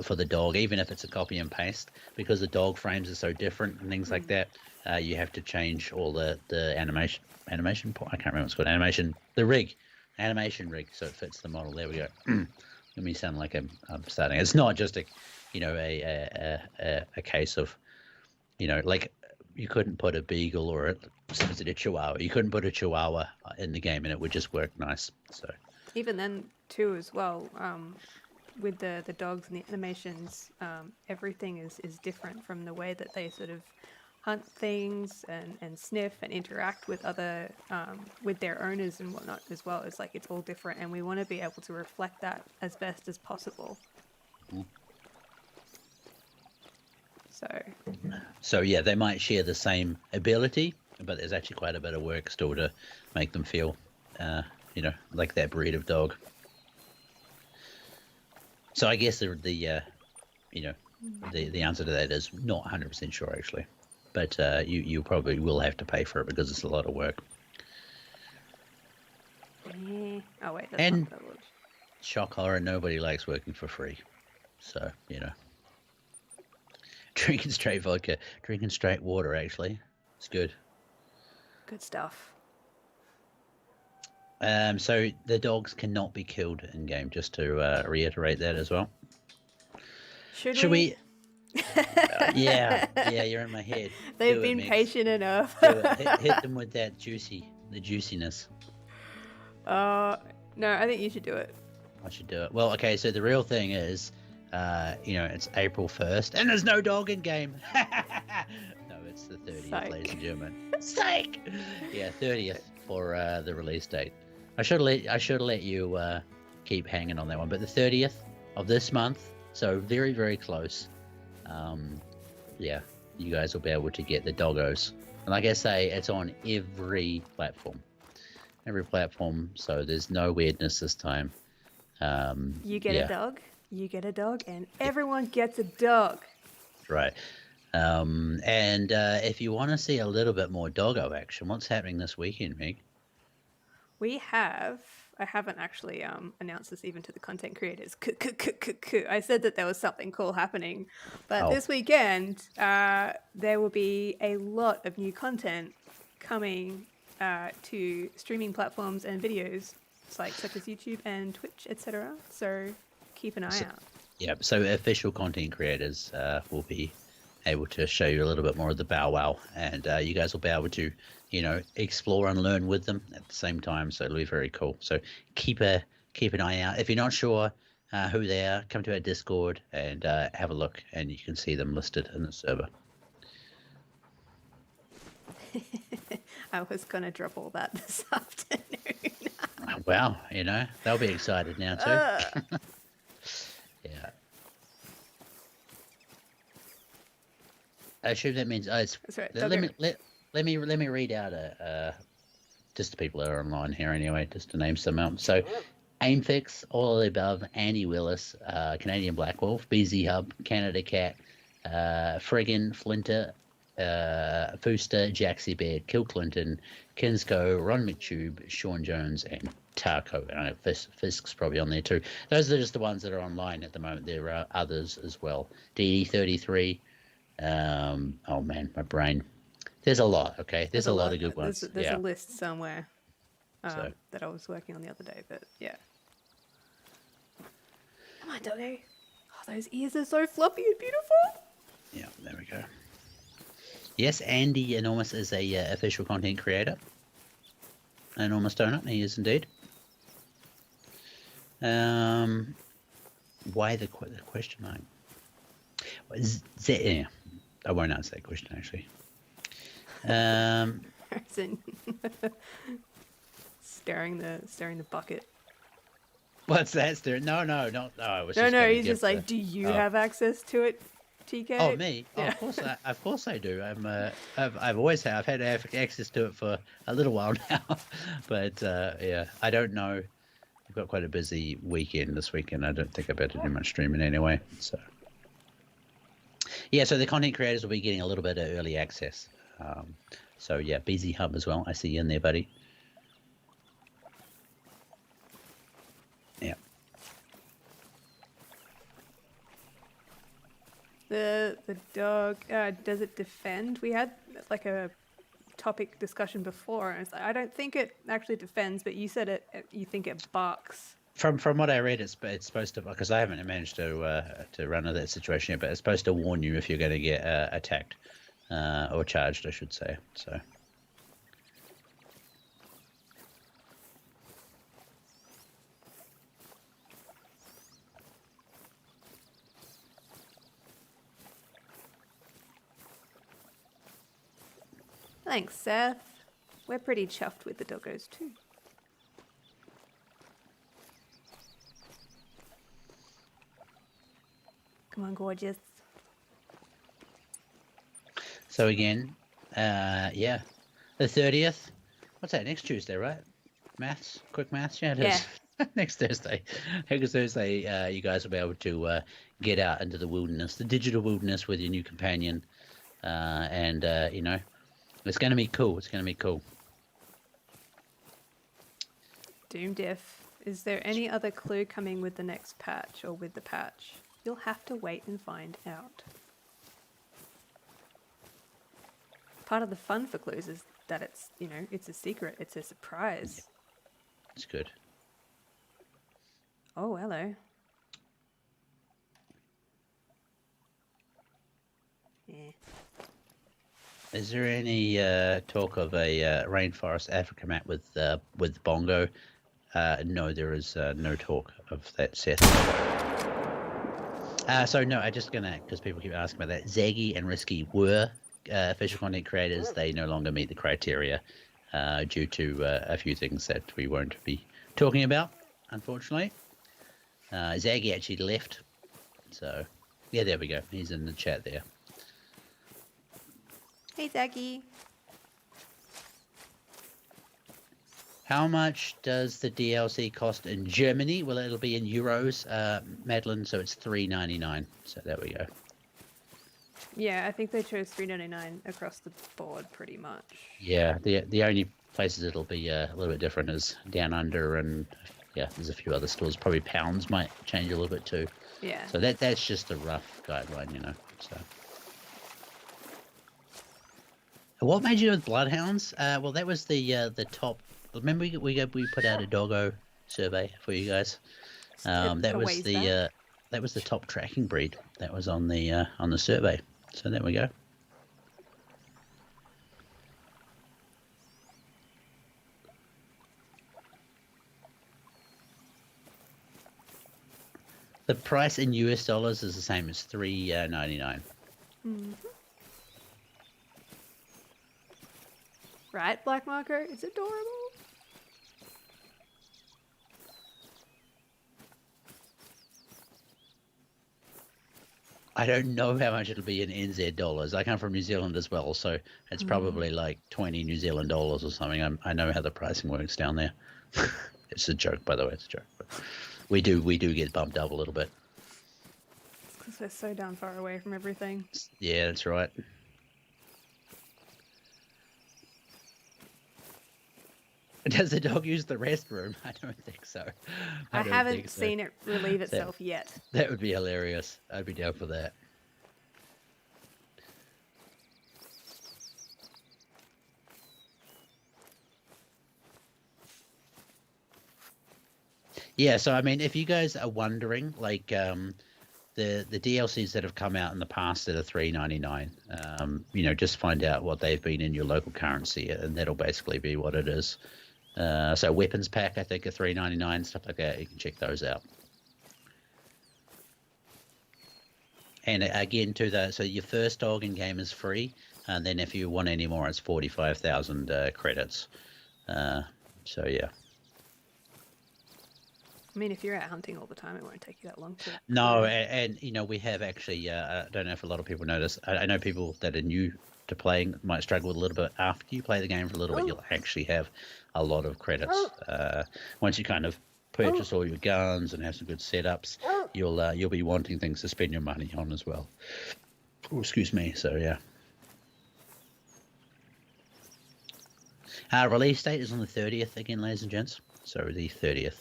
for the dog, even if it's a copy and paste, because the dog frames are so different and things like that. You have to change all the animation. I can't remember what it's called. Animation rig, so it fits the model. There we go. Let me sound like I'm starting. It's not just a case of, like you couldn't put a beagle or a chihuahua. You couldn't put a chihuahua in the game and it would just work nice. So even then too as well, with the dogs and the animations, everything is different from the way that they sort of hunt things and sniff and interact with other with their owners and whatnot as well. It's like it's all different, and we want to be able to reflect that as best as possible. So yeah, they might share the same ability, but there's actually quite a bit of work still to make them feel like that breed of dog. So I guess the answer to that is not 100% sure actually. But you probably will have to pay for it because it's a lot of work. Oh wait, that's and not privilege. Shock horror, nobody likes working for free. So, drinking straight vodka, drinking straight water, actually. It's good. Good stuff. So the dogs cannot be killed in game, just to reiterate that as well. Should we? Yeah, you're in my head. They've been patient enough. Hit them with the juiciness. No, I think you should do it. I should do it. Well, okay, so the real thing is, it's April 1st, and there's no dog in game. No, it's the 30th, Psych. ladies and gentlemen. Psych! Yeah, 30th for the release date. I should let you keep hanging on that one, but the 30th of this month, so very, very close. Yeah, you guys will be able to get the doggos. And like I say, it's on every platform. So there's no weirdness this time. You get a dog, and everyone gets a dog. Right. And if you want to see a little bit more doggo action, what's happening this weekend, Meg? I haven't actually announced this even to the content creators. I said that there was something cool happening, but Oh. this weekend there will be a lot of new content coming to streaming platforms and videos such as YouTube and Twitch, etc. So keep an eye out. Yeah, so official content creators will be able to show you a little bit more of the bow wow, and you guys will be able to, explore and learn with them at the same time. So it'll be very cool. So keep an eye out. If you're not sure who they are, come to our Discord and have a look, and you can see them listed in the server. I was gonna drop all that this afternoon. Wow, they'll be excited now too. Yeah. I assume that means it's. That's right. Let me read out just the people that are online here anyway, just to name some out. So, Aimfix, all of the above, Andy Willis, Canadian Black Wolf, BZ Hub, Canada Cat, Friggin, Flinter, Fooster, Jaxie Beard, Kill Clinton, Kinsco, Ron McTube, Sean Jones, and Tarko. I know Fisk's probably on there too. Those are just the ones that are online at the moment. There are others as well. DD33. Oh man, my brain. There's a lot. Okay, there's a lot of good ones. There's a list somewhere that I was working on the other day, but yeah. Come on, doggo. Oh, those ears are so floppy and beautiful. Yeah, there we go. Yes, Andy Enormous is a official content creator. Enormous Donut, he is indeed. Why the question mark? Yeah, I won't answer that question actually. Staring the bucket. What's that? No. I was no. He's just like, do you have access to it, TK? Oh, me? Yeah. Oh, of course I do. I've always had. I've had access to it for a little while now, but yeah, I don't know. I've got quite a busy weekend this weekend. I don't think I better do much streaming anyway. So yeah, so the content creators will be getting a little bit of early access. So yeah, BZ Hub as well. I see you in there, buddy. Yeah. The dog, does it defend? We had like a topic discussion before, and it's like, I don't think it actually defends, but you said you think it barks. From what I read, it's supposed to, because I haven't managed to run into that situation yet, but it's supposed to warn you if you're going to get attacked or charged, I should say. So. Thanks, Seth. We're pretty chuffed with the doggos too. Come on, gorgeous. So again, yeah, the 30th. What's that? Next Tuesday, right? Quick maths. Yeah, it is. Next Thursday. Next Thursday, you guys will be able to get out into the wilderness, the digital wilderness, with your new companion, and it's going to be cool. It's going to be cool. Doom Diff. Is there any other clue coming with the next patch or with the patch? You'll have to wait and find out. Part of the fun for clues is that it's, it's a secret. It's a surprise. Yeah. It's good. Oh, hello. Yeah. Is there any talk of a rainforest Africa map with Bongo? No, there is no talk of that, Seth. So no, I just because people keep asking about that. Zaggy and Risky were official content creators. They no longer meet the criteria due to a few things that we won't be talking about, unfortunately. Zaggy actually left. So yeah, there we go. He's in the chat there. Hey, Zaggy. How much does the DLC cost in Germany? Well, it'll be in euros, Madeline, so it's $3.99. So there we go. Yeah, I think they chose $3.99 across the board pretty much. Yeah, the only places it'll be a little bit different is Down Under, and yeah, there's a few other stores. Probably pounds might change a little bit too. Yeah. So that's just a rough guideline, you know. So, what made you go with Bloodhounds? Well, that was the top. Remember we put out a doggo survey for you guys. That was the top tracking breed that was on the survey. So there we go. The price in US dollars is the same as $3.99. Mm-hmm. Right, Black Marker? It's adorable. I don't know how much it'll be in NZ dollars. I come from New Zealand as well, so it's probably like 20 New Zealand dollars or something. I know how the pricing works down there. It's a joke, by the way. It's a joke. But we do get bumped up a little bit. It's because we're so damn far away from everything. Yeah, that's right. Does the dog use the restroom? I don't think so. I haven't seen it relieve itself yet. That would be hilarious. I'd be down for that. Yeah, so I mean, if you guys are wondering, like the DLCs that have come out in the past that are $3.99, you know, just find out what they've been in your local currency, and that'll basically be what it is. So weapons pack, I think, are $3.99, stuff like that. You can check those out. And again, so your first dog in game is free, and then if you want any more, it's 45,000 credits. So yeah. I mean, if you're out hunting all the time, it won't take you that long to... No, and you know, we have actually, I don't know if a lot of people notice, I know people that are new to playing might struggle with a little bit. After you play the game for a little bit, you'll actually have a lot of credits. Once you kind of purchase all your guns and have some good setups, you'll be wanting things to spend your money on as well. Oh, excuse me. So yeah. Release date is on the 30th again, ladies and gents. So the 30th.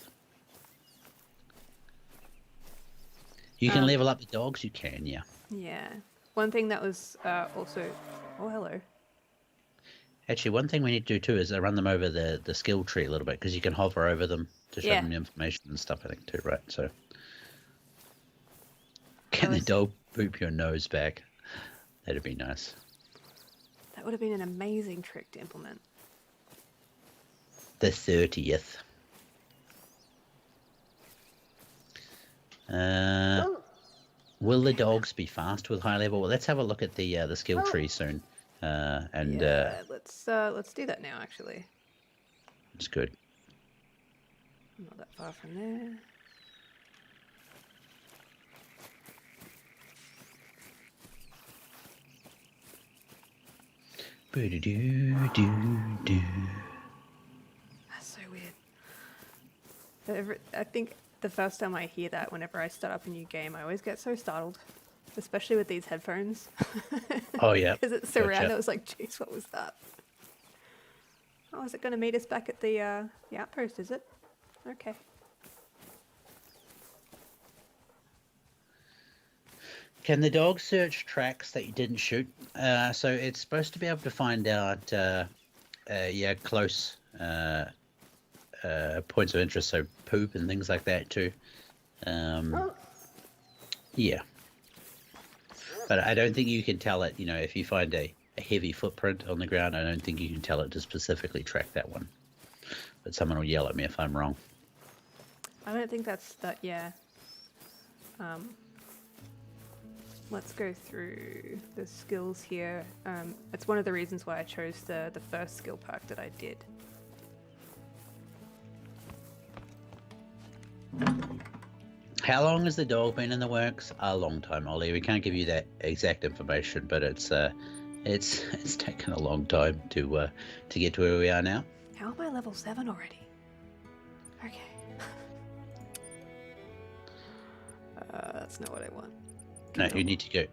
You can level up the dogs. You can, yeah. Yeah. One thing that was also... Oh, hello. Actually, one thing we need to do too is run them over the skill tree a little bit, because you can hover over them to show them the information and stuff, I think, too, right? So, can the dog poop your nose back? That'd be nice. That would have been an amazing trick to implement. The 30th. Will the dogs be fast with high level? Well, let's have a look at the skill tree soon. Let's do that now. Actually, it's good. Not that far from there. That's so weird. I think the first time I hear that, whenever I start up a new game, I always get so startled, especially with these headphones. Oh yeah, because it's surround. I was like, "Jeez, what was that?" Oh, is it going to meet us back at the outpost? Is it? Okay. Can the dog search tracks that you didn't shoot? So it's supposed to be able to find out, close points of interest, so poop and things like that too. Yeah. But I don't think you can tell it, you know, if you find a heavy footprint on the ground, I don't think you can tell it to specifically track that one. But someone will yell at me if I'm wrong. I don't think that's that, yeah. Let's go through the skills here. It's one of the reasons why I chose the first skill pack that I did. How long has the dog been in the works? A long time, Ollie. We can't give you that exact information, but it's taken a long time to get to where we are now. How am I level 7 already? Okay. That's not what I want. No, you need to go.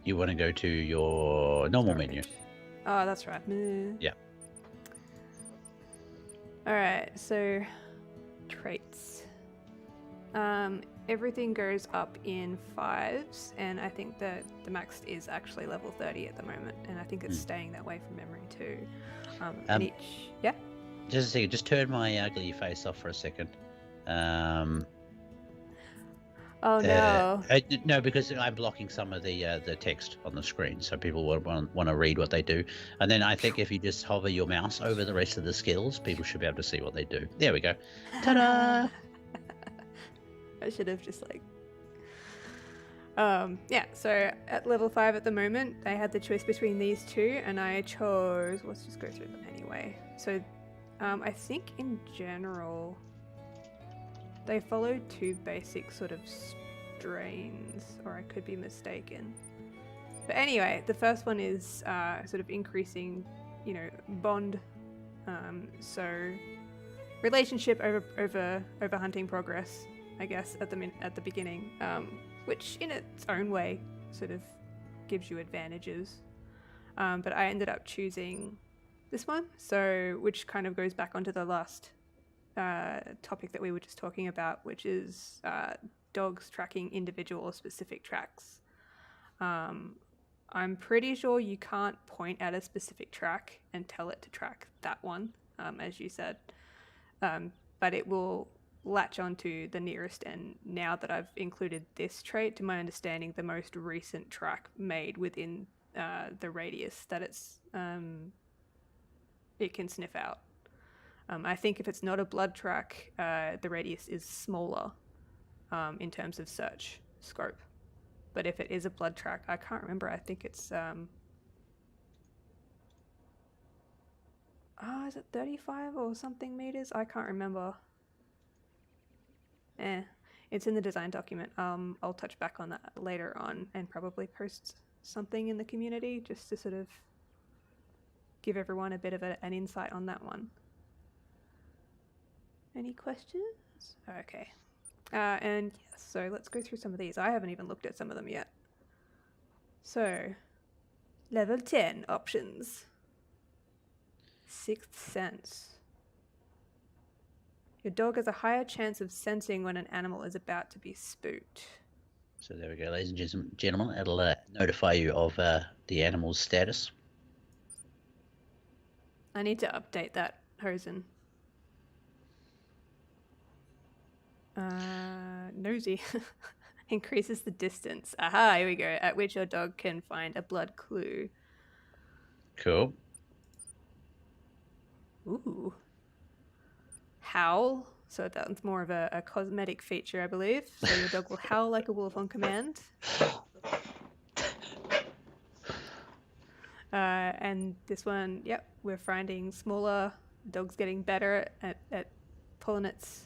you want to go to your normal Sorry. menu. Oh, that's right. Yeah. Alright, so traits. Everything goes up in 5s, and I think that the max is actually level 30 at the moment, and I think it's staying that way from memory too. And each, yeah? Just a second, just turn my ugly face off for a second. Oh no. No, because I'm blocking some of the text on the screen, so people want to read what they do. And then I think if you just hover your mouse over the rest of the skills, people should be able to see what they do. There we go. Ta-da! I should have just like... yeah, so at level 5 at the moment, I had the choice between these two, and I chose... Let's just go through them anyway. So I think in general, they follow 2 basic sort of strains, or I could be mistaken. But anyway, the first one is sort of increasing, bond. So relationship over hunting progress, I guess, at the beginning, which in its own way sort of gives you advantages. But I ended up choosing this one, so which kind of goes back onto the last topic that we were just talking about, which is dogs tracking individual or specific tracks. I'm pretty sure you can't point at a specific track and tell it to track that one, as you said, but it will latch onto the nearest, and now that I've included this trait, to my understanding, the most recent track made within the radius that it can sniff out. I think if it's not a blood track, the radius is smaller in terms of search scope. But if it is a blood track, I can't remember. I think it's... is it 35 or something meters? I can't remember. It's in the design document. I'll touch back on that later on and probably post something in the community just to sort of give everyone a bit of an insight on that one. Any questions? Okay. And yes, so let's go through some of these. I haven't even looked at some of them yet. So, level 10 options. Sixth sense. Your dog has a higher chance of sensing when an animal is about to be spooked. So there we go, ladies and gentlemen. It'll notify you of the animal's status. I need to update that, Hosen. Nosy. Increases the distance. Aha, here we go. At which your dog can find a blood clue. Cool. Ooh. Howl. So that's more of a cosmetic feature, I believe. So your dog will howl like a wolf on command. And this one, yep, we're finding smaller. Dog's getting better at pulling its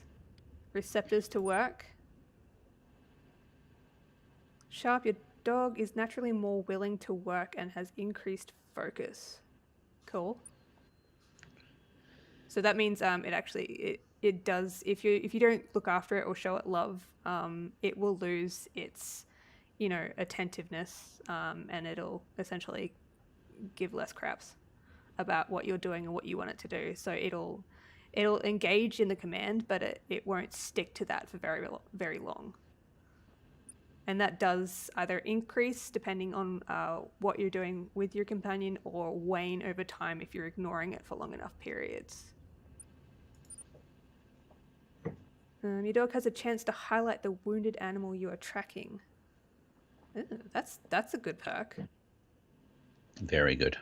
receptors to work. Sharp, your dog is naturally more willing to work and has increased focus. Cool. So that means it does, if you don't look after it or show it love, it will lose its attentiveness, and it'll essentially give less craps about what you're doing and what you want it to do. So it'll engage in the command, but it won't stick to that for very, very long. And that does either increase depending on what you're doing with your companion, or wane over time if you're ignoring it for long enough periods. Your dog has a chance to highlight the wounded animal you are tracking. Ooh, that's a good perk. Very good.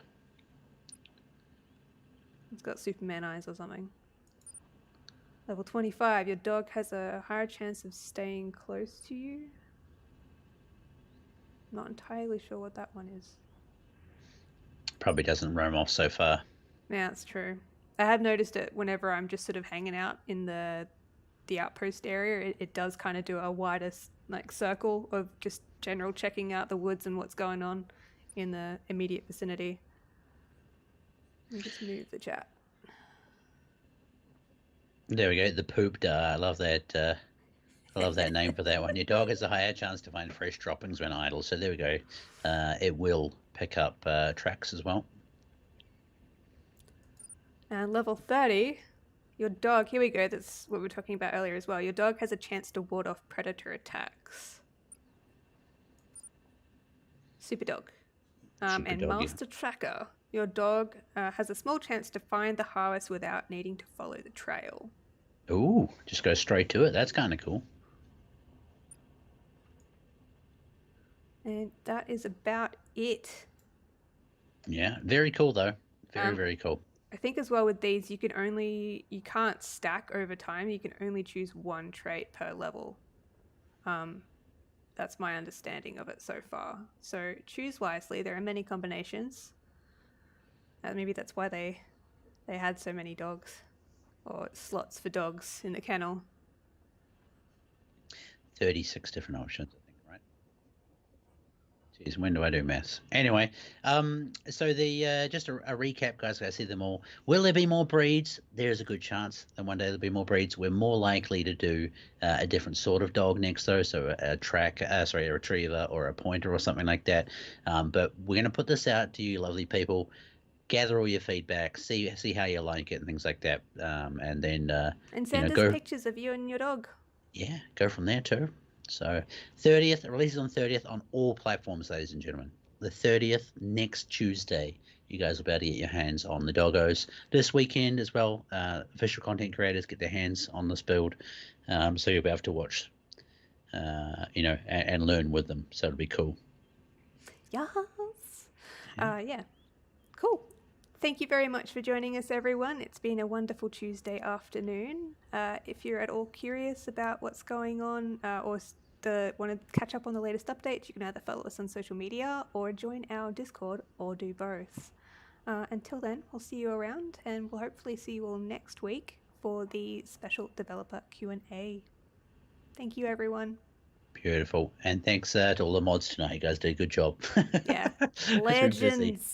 It's got Superman eyes or something. Level 25, your dog has a higher chance of staying close to you. Not entirely sure what that one is. Probably doesn't roam off so far. Yeah, that's true. I have noticed it whenever I'm just sort of hanging out in the outpost area. It does kind of do a wider circle of just general checking out the woods and what's going on in the immediate vicinity. Let me just move the chat. There we go, the poop da. I love that. I love that name for that one. Your dog has a higher chance to find fresh droppings when idle. So there we go. It will pick up tracks as well. And level 30, your dog, here we go, that's what we were talking about earlier as well. Your dog has a chance to ward off predator attacks. Super dog. Super And doggy. master tracker, your dog has a small chance to find the harvest without needing to follow the trail. Ooh, just go straight to it. That's kind of cool. And that is about it. Yeah, very cool though. Very cool. I think as well with these, you can't stack over time. You can only choose one trait per level. That's my understanding of it so far. So choose wisely. There are many combinations. Maybe that's why they had so many dogs, or slots for dogs in the kennel. 36 different options, I think, right? Jeez, when do I do maths? Anyway, so the just a recap, guys. I see them all. Will there be more breeds? There's a good chance that one day there'll be more breeds. We're more likely to do a different sort of dog next, though. So a retriever or a pointer or something like that. But we're going to put this out to you, lovely people. Gather all your feedback, see how you like it and things like that, and then and send us pictures of you and your dog. Yeah, go from there too. So 30th, it releases on 30th on all platforms, ladies and gentlemen. The 30th, next Tuesday, you guys will be able to get your hands on the doggos. This weekend as well, official content creators get their hands on this build, so you'll be able to watch, and learn with them. So it'll be cool. Yes. Yeah. Cool. Thank you very much for joining us, everyone. It's been a wonderful Tuesday afternoon. If you're at all curious about what's going on or want to catch up on the latest updates, you can either follow us on social media or join our Discord, or do both. Until then, we'll see you around, and we'll hopefully see you all next week for the special developer Q&A. Thank you, everyone. Beautiful. And thanks to all the mods tonight. You guys did a good job. Yeah. Legends.